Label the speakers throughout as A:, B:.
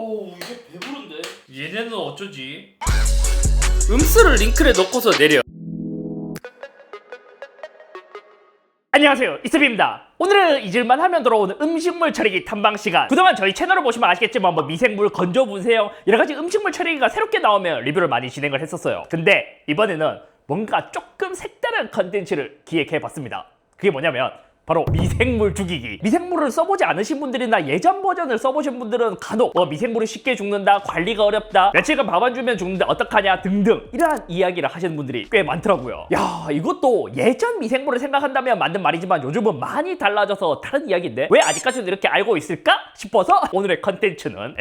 A: 어우 이게 배부른데? 얘네는 어쩌지?
B: 음수를 링크를 넣고서 내려.
C: 안녕하세요, 이스비입니다. 오늘은 잊을만 하면 돌아오는 음식물 처리기 탐방 시간. 그동안 저희 채널을 보시면 아시겠지만 미생물, 건조 분쇄형 여러가지 음식물 처리기가 새롭게 나오면 리뷰를 많이 진행을 했었어요. 근데 이번에는 뭔가 조금 색다른 컨텐츠를 기획해봤습니다. 그게 뭐냐면 바로 미생물 죽이기. 미생물을 써보지 않으신 분들이나 예전 버전을 써보신 분들은 간혹 미생물이 쉽게 죽는다, 관리가 어렵다, 며칠간 밥 안 주면 죽는데 어떡하냐 등등 이러한 이야기를 하시는 분들이 꽤 많더라고요. 야, 이것도 예전 미생물을 생각한다면 맞는 말이지만 요즘은 많이 달라져서 다른 이야기인데 왜 아직까지도 이렇게 알고 있을까 싶어서 오늘의 컨텐츠는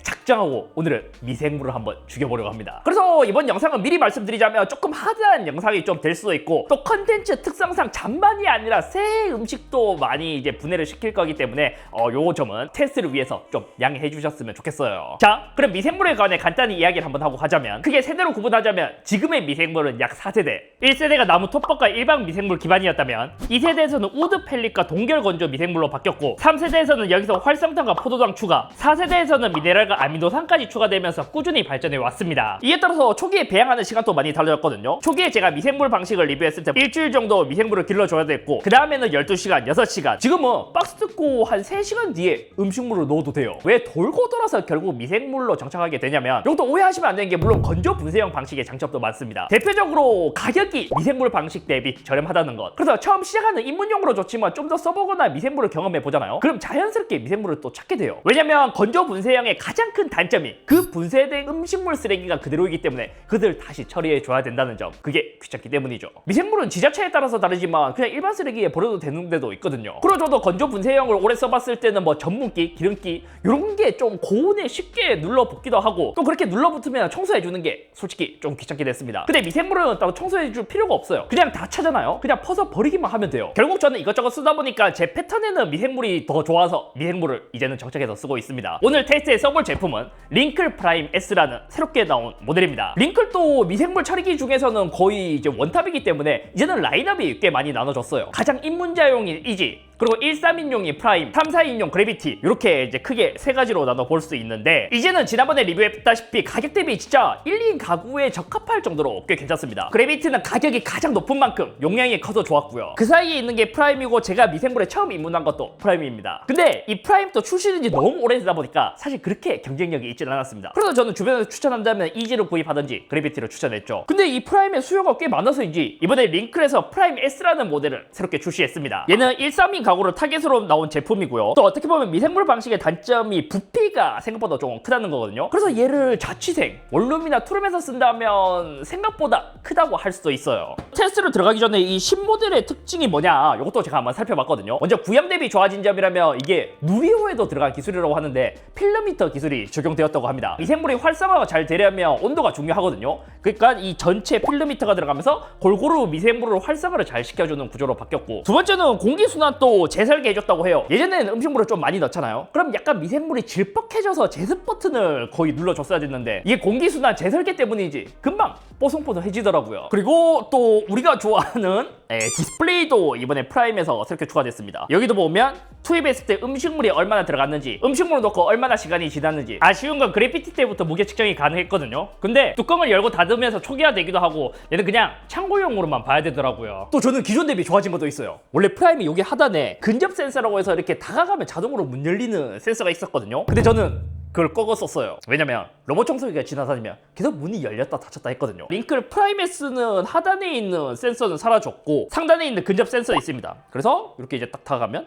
C: 작정하고 오늘은 미생물을 한번 죽여보려고 합니다. 그래서 이번 영상은 미리 말씀드리자면 조금 하드한 영상이 좀 될 수도 있고, 또 컨텐츠 특성상 잔반이 아니라 새 음식도 많이 이제 분해를 시킬 거기 때문에 요 점은 테스트를 위해서 좀 양해해 주셨으면 좋겠어요. 자, 그럼 미생물에 관해 간단히 이야기를 한번 하고 가자면, 크게 세대로 구분하자면 지금의 미생물은 약 4세대. 1세대가 나무 톱밥과 일반 미생물 기반이었다면 2세대에서는 우드 펠릿과 동결 건조 미생물로 바뀌었고, 3세대에서는 여기서 활성탄과 포도당 추가, 4세대에서는 미네랄과 아미노산까지 추가되면서 꾸준히 발전해 왔습니다. 이에 따라서 초기에 배양하는 시간도 많이 달라졌거든요. 초기에 제가 미생물 방식을 리뷰했을 때 일주일 정도 미생물을 길러줘야 됐고, 그 다음에는 12시간, 6시간, 지금은 박스 뜯고 한 3시간 뒤에 음식물을 넣어도 돼요. 왜 돌고 돌아서 결국 미생물로 정착하게 되냐면, 이것도 오해하시면 안 되는 게 물론 건조 분쇄형 방식의 장점도 많습니다. 대표적으로 가격이 미생물 방식 대비 저렴하다는 것. 그래서 처음 시작하는 입문용으로 좋지만 좀 더 써보거나 미생물을 경험해 보잖아요. 그럼 자연스럽게 미생물을 또 찾게 돼요. 왜냐면 건조 분쇄형의 가장 큰 단점이 그 분쇄된 음식물 쓰레기가 그대로이기 때문에 그들 다시 처리해 줘야 된다는 점. 그게 귀찮기 때문이죠. 미생물은 지자체에 따라서 다르지만 그냥 일반 쓰레기에 버려도 되는 데도 있거든요. 그리고 저도 건조 분쇄형을 오래 써봤을 때는 전문기, 기름기 이런 게 좀 고온에 쉽게 눌러붙기도 하고, 또 그렇게 눌러붙으면 청소해주는 게 솔직히 좀 귀찮게 됐습니다. 근데 미생물은 따로 청소해줄 필요가 없어요. 그냥 다 차잖아요. 그냥 퍼서 버리기만 하면 돼요. 결국 저는 이것저것 쓰다 보니까 제 패턴에는 미생물이 더 좋아서 미생물을 이제는 정착해서 쓰고 있습니다. 오늘 테스트에 써볼 제품은 링클 프라임 S라는 새롭게 나온 모델입니다. 링클도 미생물 처리기 중에서는 거의 이제 원탑이기 때문에 이제는 라인업이 꽤 많이 나눠졌어요. 가장 입문자용인 이지, 그리고 1-3인용이 프라임, 3-4인용 그래비티, 이렇게 이제 크게 세 가지로 나눠 볼 수 있는데, 이제는 지난번에 리뷰했다시피 가격 대비 진짜 1인 가구에 적합할 정도로 꽤 괜찮습니다. 그래비티는 가격이 가장 높은 만큼 용량이 커서 좋았고요. 그 사이에 있는 게 프라임이고, 제가 미생물에 처음 입문한 것도 프라임입니다. 근데 이 프라임도 출시된 지 너무 오래되다 보니까 사실 그렇게 경쟁력이 있지는 않았습니다. 그래서 저는 주변에서 추천한다면 이지를 구입하든지 그래비티를 추천했죠. 근데 이 프라임의 수요가 꽤 많아서인지 이번에 링클에서 프라임 S라는 모델을 새롭게 출시했습니다. 얘는 1-3인 가구로 타겟으로 나온 제품이고요. 또 어떻게 보면 미생물 방식의 단점이 부피가 생각보다 좀 크다는 거거든요. 그래서 얘를 자취생, 원룸이나 투룸에서 쓴다면 생각보다 크다고 할 수도 있어요. 테스트로 들어가기 전에 이 신모델의 특징이 뭐냐, 이것도 제가 한번 살펴봤거든요. 먼저 구형 대비 좋아진 점이라면 이게 누리호에도 들어간 기술이라고 하는데 필름미터 기술이 적용되었다고 합니다. 미생물이 활성화가 잘 되려면 온도가 중요하거든요. 그러니까 이 전체 필름미터가 들어가면서 골고루 미생물을 활성화를 잘 시켜주는 구조로 바뀌었고, 두 번째는 공기순환도 재설계해줬다고 해요. 예전에는 음식물을 좀 많이 넣잖아요. 그럼 약간 미생물이 질퍽해져서 제습 버튼을 거의 눌러줬어야 됐는데, 이게 공기순환 재설계 때문인지 금방 뽀송뽀송해지더라고요. 그리고 또 우리가 좋아하는 디스플레이도 이번에 프라임에서 새롭게 추가됐습니다. 여기도 보면 투입했을 때 음식물이 얼마나 들어갔는지, 음식물을 넣고 얼마나 시간이 지났는지. 아쉬운 건 그래피티 때부터 무게 측정이 가능했거든요. 근데 뚜껑을 열고 닫으면서 초기화되기도 하고, 얘는 그냥 참고용으로만 봐야 되더라고요. 또 저는 기존 대비 좋아진 것도 있어요. 원래 프라임이 여기 하단에 근접 센서라고 해서 이렇게 다가가면 자동으로 문 열리는 센서가 있었거든요. 근데 저는 그걸 꺼고 썼어요. 왜냐면 로봇 청소기가 지나다니면 계속 문이 열렸다 닫혔다 했거든요. 링클 프라임 S는 하단에 있는 센서는 사라졌고 상단에 있는 근접 센서 있습니다. 그래서 이렇게 이제 딱 다가가면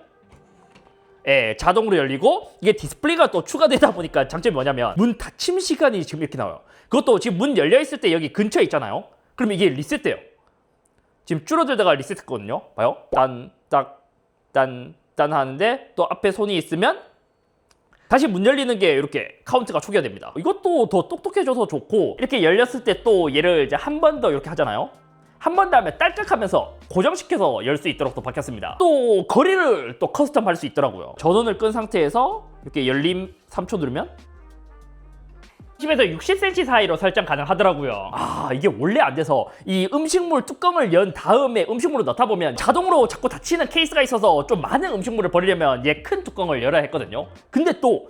C: 자동으로 열리고, 이게 디스플레이가 또 추가되다 보니까 장점이 뭐냐면 문 닫힘 시간이 지금 이렇게 나와요. 그것도 지금 문 열려 있을 때 여기 근처에 있잖아요. 그럼 이게 리셋돼요. 지금 줄어들다가 리셋했거든요. 봐요. 딴 하는데 또 앞에 손이 있으면 다시 문 열리는 게 이렇게 카운트가 초기화됩니다. 이것도 더 똑똑해져서 좋고, 이렇게 열렸을 때 또 얘를 이제 한 번 더 이렇게 하잖아요. 한 번 다음에 딸깍하면서 고정시켜서 열 수 있도록 또 바뀌었습니다. 또 거리를 또 커스텀 할 수 있더라고요. 전원을 끈 상태에서 이렇게 열림 3초 누르면 10에서 60cm 사이로 설정 가능하더라고요. 이게 원래 안 돼서 이 음식물 뚜껑을 연 다음에 음식물을 넣다 보면 자동으로 자꾸 닫히는 케이스가 있어서 좀 많은 음식물을 버리려면 얘 큰 뚜껑을 열어야 했거든요. 근데 또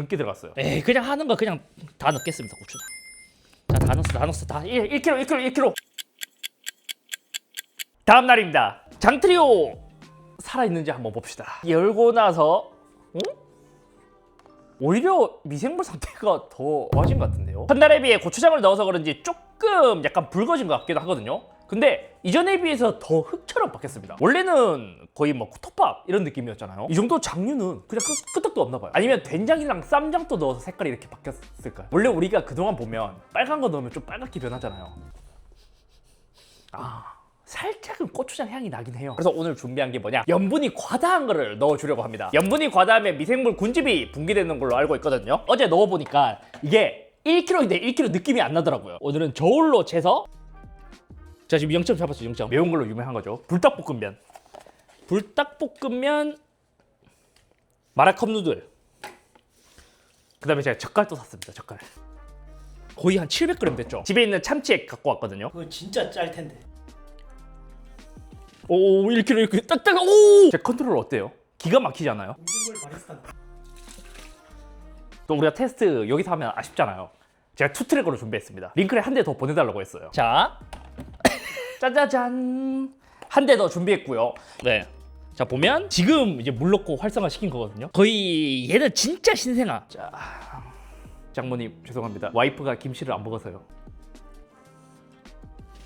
C: 넘게 들어갔어요. 에이, 그냥 하는 거 그냥 다 넣겠습니다. 고추장. 자, 다 넣었어. 다 1kg. 다음 날입니다. 장트리오 살아있는지 한번 봅시다. 열고 나서 오히려 미생물 상태가 더 좋아진 것 같은데요. 첫날에 비해 고추장을 넣어서 그런지 조금 약간 붉어진 것 같기도 하거든요. 근데 이전에 비해서 더 흙처럼 바뀌었습니다. 원래는 거의 뭐 톱밥 이런 느낌이었잖아요. 이 정도 장류는 그냥 끄떡도 없나 봐요. 아니면 된장이랑 쌈장도 넣어서 색깔이 이렇게 바뀌었을까요? 원래 우리가 그동안 보면 빨간 거 넣으면 좀 빨갛게 변하잖아요. 살짝은 고추장 향이 나긴 해요. 그래서 오늘 준비한 게 뭐냐, 염분이 과다한 거를 넣어주려고 합니다. 염분이 과다하면 미생물 군집이 붕괴되는 걸로 알고 있거든요. 어제 넣어보니까 이게 1kg인데 1kg 느낌이 안 나더라고요. 오늘은 저울로 재서, 자 지금 0점 잡았어요. 0점. 매운 걸로 유명한 거죠. 불닭볶음면 마라컵 누들, 그 다음에 제가 젓갈도 샀습니다. 젓갈 거의 한 700g 됐죠. 집에 있는 참치액 갖고 왔거든요.
D: 그거 진짜 짤 텐데.
C: 오, 1kg 이렇게 딱딱. 오! 제 컨트롤 어때요? 기가 막히잖아요.
D: 음식물 바리스타.
C: 또 우리가 테스트 여기서 하면 아쉽잖아요. 제가 2트랙으로 준비했습니다. 링크를 한 대 더 보내달라고 했어요. 자, 짜자잔, 한 대 더 준비했고요. 네. 자 보면 지금 이제 물 넣고 활성화 시킨 거거든요. 거의 얘는 진짜 신생아. 자, 장모님 죄송합니다. 와이프가 김치를 안 먹어서요.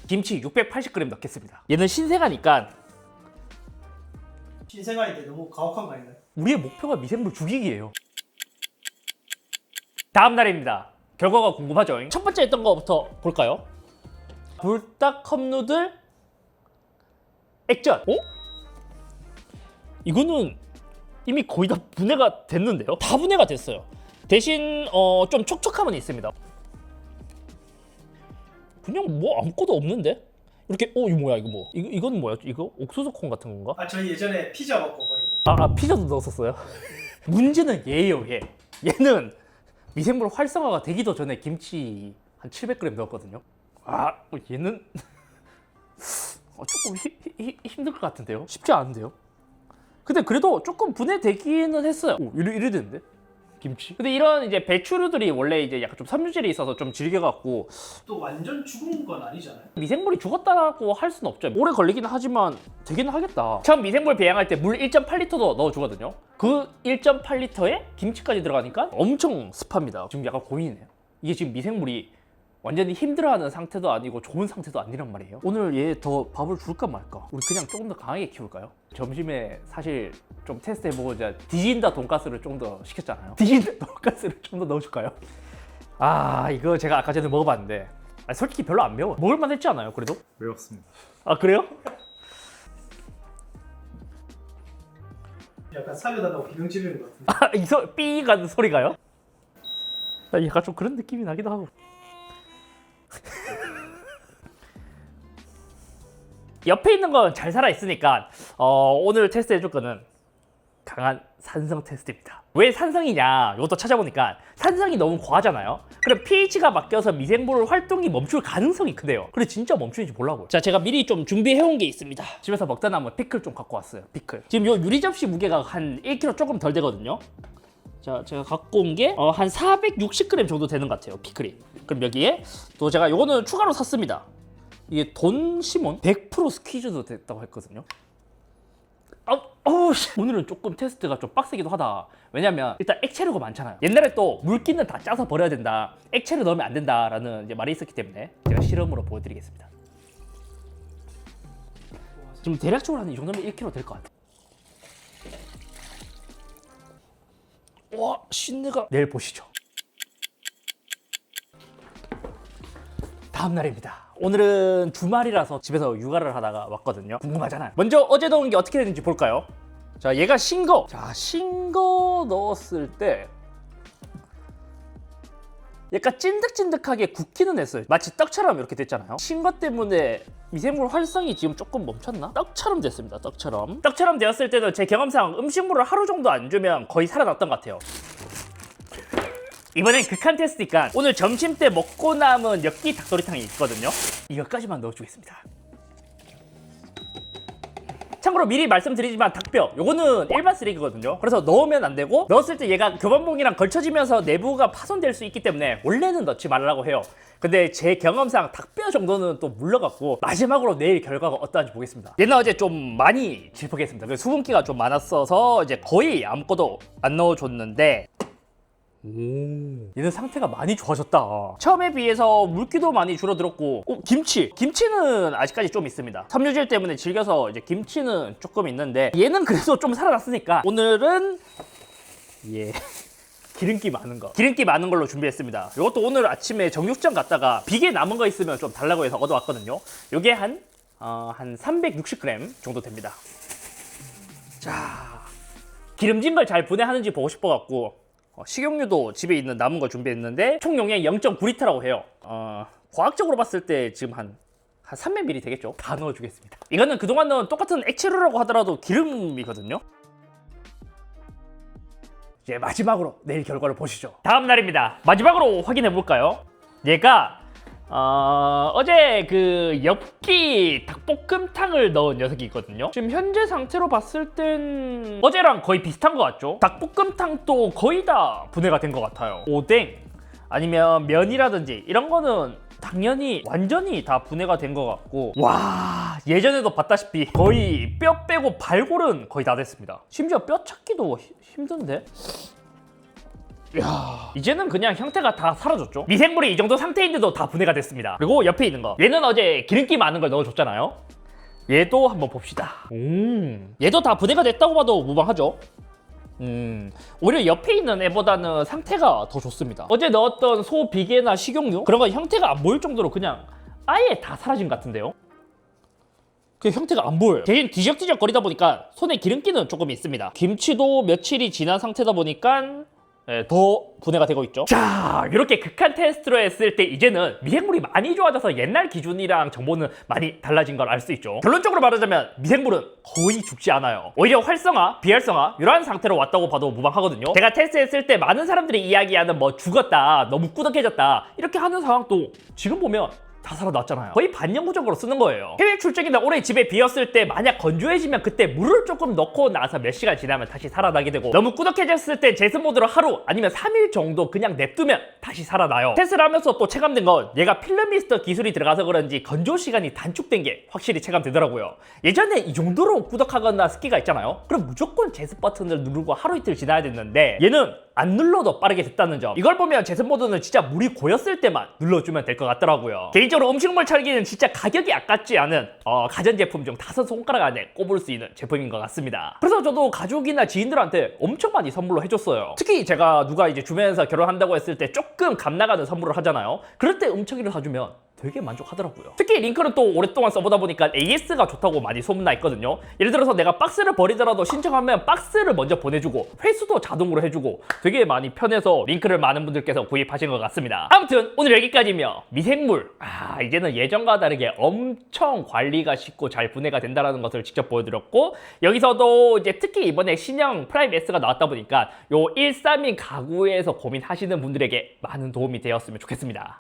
C: 김치 680g 넣겠습니다. 얘는 신생아니까.
D: 신생아인데 너무 가혹한 거 아닌가요?
C: 우리의 목표가 미생물 죽이기예요. 다음 날입니다. 결과가 궁금하죠? 첫 번째 했던 거부터 볼까요? 불닭 컵누들 액젓. 이거는 이미 거의 다 분해가 됐는데요? 다 분해가 됐어요. 대신 좀 촉촉함은 있습니다. 그냥 뭐 아무것도 없는데? 이렇게 이거 뭐야, 이거 뭐? 이건 뭐야? 이거 옥수수 콩 같은 건가?
D: 저희 예전에 피자 먹고 버린 거.
C: 피자도 넣었었어요? 문제는 얘예요, 얘. 얘는 미생물 활성화가 되기도 전에 김치 한 700g 넣었거든요. 얘는 조금 힘들 것 같은데요? 쉽지 않은데요? 근데 그래도 조금 분해되기는 했어요. 이래 되는데? 김치. 근데 이런 이제 배추류들이 원래 이제 약간 좀 섬유질이 있어서 좀 질겨갖고
D: 또 완전 죽은 건 아니잖아요.
C: 미생물이 죽었다고 할 수는 없죠. 오래 걸리긴 하지만 되긴 하겠다. 처음 미생물 배양할 때 물 1.8리터도 넣어주거든요. 그 1.8리터에 김치까지 들어가니까 엄청 습합니다. 지금 약간 고민이네요. 이게 지금 미생물이 완전히 힘들어하는 상태도 아니고 좋은 상태도 아니란 말이에요. 오늘 얘 더 밥을 줄까 말까? 우리 그냥 조금 더 강하게 키울까요? 점심에 사실 좀 테스트 해보고 이제 디진다 돈가스를 좀 더 시켰잖아요. 디진다 돈가스를 좀 더 넣어줄까요? 아 이거 제가 아까 전에 먹어봤는데 솔직히 별로 안 매워. 먹을만 했지 않아요? 그래도?
A: 외웠습니다.
C: 아 그래요?
D: 약간 살려달라고 비명 지르는 것 같은데.
C: 아, 삐 가는 소리가요? 나 약간 좀 그런 느낌이 나기도 하고. 옆에 있는 건 잘 살아 있으니까 오늘 테스트 해줄 거는 강한 산성 테스트입니다. 왜 산성이냐? 이것도 찾아보니까 산성이 너무 과하잖아요. 그럼 pH가 바뀌어서 미생물 활동이 멈출 가능성이 크대요. 근데 진짜 멈추는지 보려고요. 자, 제가 미리 좀 준비해온 게 있습니다. 집에서 먹다 남은 피클 좀 갖고 왔어요. 피클. 지금 요 유리 접시 무게가 한 1kg 조금 덜 되거든요. 자, 제가 갖고 온 게 한 460g 정도 되는 것 같아요, 피클이. 그럼 여기에 또 제가 요거는 추가로 샀습니다. 이게 돈시몬 100% 스퀴즈도 됐다고 했거든요. 오늘은 조금 테스트가 좀 빡세기도 하다. 왜냐면 일단 액체류가 많잖아요. 옛날에 또 물기는 다 짜서 버려야 된다, 액체를 넣으면 안 된다라는 이제 말이 있었기 때문에 제가 실험으로 보여드리겠습니다. 지금 대략적으로 한 이 정도면 1kg 될 것 같아요. 와, 신내가. 내일 보시죠. 다음 날입니다. 오늘은 주말이라서 집에서 육아를 하다가 왔거든요. 궁금하잖아요. 먼저 어제 넣은 게 어떻게 되는지 볼까요? 자, 얘가 싱거. 자, 싱거 넣었을 때 약간 찐득찐득하게 굳기는 했어요. 마치 떡처럼 이렇게 됐잖아요. 싱거 때문에 미생물 활성이 지금 조금 멈췄나? 떡처럼 됐습니다. 떡처럼. 떡처럼 되었을 때도 제 경험상 음식물을 하루 정도 안 주면 거의 살아났던 것 같아요. 이번엔 극한 테스트니까 오늘 점심 때 먹고 남은 엽기 닭도리탕이 있거든요. 이것까지만 넣어주겠습니다. 참고로 미리 말씀드리지만 닭뼈 요거는 일반 쓰레기거든요. 그래서 넣으면 안 되고, 넣었을 때 얘가 교반봉이랑 걸쳐지면서 내부가 파손될 수 있기 때문에 원래는 넣지 말라고 해요. 근데 제 경험상 닭뼈 정도는 또 물러갔고, 마지막으로 내일 결과가 어떠한지 보겠습니다. 얘는 어제 좀 많이 질퍽했습니다. 수분기가 좀 많았어서 이제 거의 아무것도 안 넣어줬는데, 얘는 상태가 많이 좋아졌다. 처음에 비해서 물기도 많이 줄어들었고, 김치는 아직까지 좀 있습니다. 섬유질 때문에 질겨서 이제 김치는 조금 있는데, 얘는 그래도 좀 살아났으니까 오늘은 기름기 많은 걸로 준비했습니다. 이것도 오늘 아침에 정육점 갔다가 비계 남은 거 있으면 좀 달라고 해서 얻어왔거든요. 요게 한 360g 정도 됩니다. 자, 기름진 걸 잘 분해하는지 보고 싶어갖고 식용유도 집에 있는 남은 거 준비했는데 총 용량이 0.9L라고 해요. 과학적으로 봤을 때 지금 한 300ml 되겠죠? 다 넣어주겠습니다. 이거는 그동안 넣은 똑같은 액체류라고 하더라도 기름이거든요. 이제 마지막으로 내일 결과를 보시죠. 다음 날입니다. 마지막으로 확인해 볼까요? 얘가 어제 그 엽기 닭볶음탕을 넣은 녀석이 있거든요. 지금 현재 상태로 봤을 땐 어제랑 거의 비슷한 것 같죠? 닭볶음탕도 거의 다 분해가 된 것 같아요. 오뎅 아니면 면이라든지 이런 거는 당연히 완전히 다 분해가 된 것 같고, 와, 예전에도 봤다시피 거의 뼈 빼고 발골은 거의 다 됐습니다. 심지어 뼈 찾기도 힘든데? 야, 이제는 그냥 형태가 다 사라졌죠. 미생물이 이 정도 상태인데도 다 분해가 됐습니다. 그리고 옆에 있는 거, 얘는 어제 기름기 많은 걸 넣어줬잖아요. 얘도 한번 봅시다. 얘도 다 분해가 됐다고 봐도 무방하죠. 오히려 옆에 있는 애보다는 상태가 더 좋습니다. 어제 넣었던 소 비계나 식용유 그런 거 형태가 안 보일 정도로 그냥 아예 다 사라진 것 같은데요. 그 형태가 안 보여요. 대신 뒤적뒤적 거리다 보니까 손에 기름기는 조금 있습니다. 김치도 며칠이 지난 상태다 보니까 더 분해가 되고 있죠. 자, 이렇게 극한 테스트로 했을 때 이제는 미생물이 많이 좋아져서 옛날 기준이랑 정보는 많이 달라진 걸 알 수 있죠. 결론적으로 말하자면 미생물은 거의 죽지 않아요. 오히려 활성화, 비활성화 이러한 상태로 왔다고 봐도 무방하거든요. 제가 테스트했을 때 많은 사람들이 이야기하는 뭐 죽었다, 너무 꾸덕해졌다 이렇게 하는 상황도 지금 보면 다 살아났잖아요. 거의 반영구적으로 쓰는 거예요. 해외 출장이나 오래 집에 비었을 때 만약 건조해지면 그때 물을 조금 넣고 나서 몇 시간 지나면 다시 살아나게 되고, 너무 꾸덕해졌을 때 제습 모드로 하루 아니면 3일 정도 그냥 냅두면 다시 살아나요. 테스트를 하면서 또 체감된 건 얘가 필름미스터 기술이 들어가서 그런지 건조 시간이 단축된 게 확실히 체감되더라고요. 예전에 이 정도로 꾸덕하거나 습기가 있잖아요. 그럼 무조건 제습 버튼을 누르고 하루 이틀 지나야 됐는데 얘는 안 눌러도 빠르게 됐다는 점. 이걸 보면 제습 모드는 진짜 물이 고였을 때만 눌러주면 될 것 같더라고요. 개인적으로 음식물 찰기는 진짜 가격이 아깝지 않은 가전제품 중 5손가락 안에 꼽을 수 있는 제품인 것 같습니다. 그래서 저도 가족이나 지인들한테 엄청 많이 선물로 해줬어요. 특히 제가 누가 이제 주변에서 결혼한다고 했을 때 조금 값 나가는 선물을 하잖아요. 그럴 때 음청이를 사주면 되게 만족하더라고요. 특히 링크는 또 오랫동안 써보다 보니까 AS가 좋다고 많이 소문나 있거든요. 예를 들어서 내가 박스를 버리더라도 신청하면 박스를 먼저 보내주고 회수도 자동으로 해주고 되게 많이 편해서 링크를 많은 분들께서 구입하신 것 같습니다. 아무튼 오늘 여기까지며 미생물 이제는 예전과 다르게 엄청 관리가 쉽고 잘 분해가 된다는 것을 직접 보여드렸고, 여기서도 이제 특히 이번에 신형 프라임 S가 나왔다 보니까 요 132 가구에서 고민하시는 분들에게 많은 도움이 되었으면 좋겠습니다.